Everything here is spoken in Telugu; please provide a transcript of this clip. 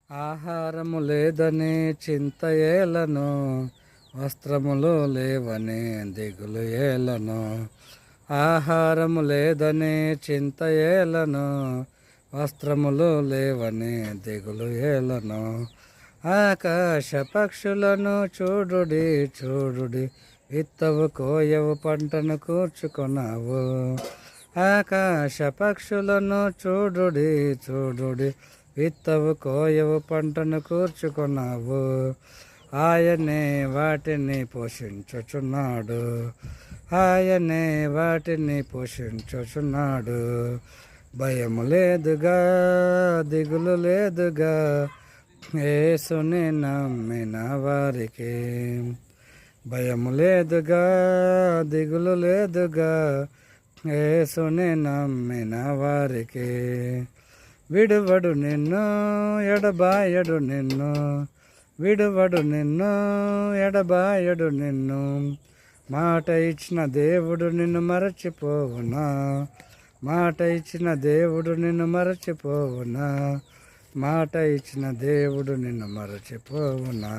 ఆహారము లేదని చింత ఏలను, వస్త్రములు లేవని దిగులు ఏలను. ఆహారము లేదని చింత ఏలను, వస్త్రములు లేవని దిగులు ఏలను. ఆకాశ పక్షులను చూడుడి చూడుడి, విత్తవు కోయవు పంటను కూర్చుకొనావు. ఆకాశ పక్షులను చూడుడి చూడుడి, విత్తవు కోయవు పంటను కూర్చుకొన్నావు. ఆయనే వాటిని పోషించుచున్నాడు, ఆయనే వాటిని పోషించుచున్నాడు. భయము లేదుగా, దిగులు లేదుగా, యేసుని నమ్మిన వారికి. భయము లేదుగా, దిగులు లేదుగా, యేసుని నమ్మిన వారికి. విడువడు నిన్ను, ఎడబాయడు నిన్ను, విడువడు నిన్ను, ఎడబాయడు నిన్ను. మాట ఇచ్చిన దేవుడు నిన్ను మరచిపోవునా, మాట ఇచ్చిన దేవుడు నిన్ను మరచిపోవునా, మాట ఇచ్చిన దేవుడు నిన్ను మరచిపోవునా.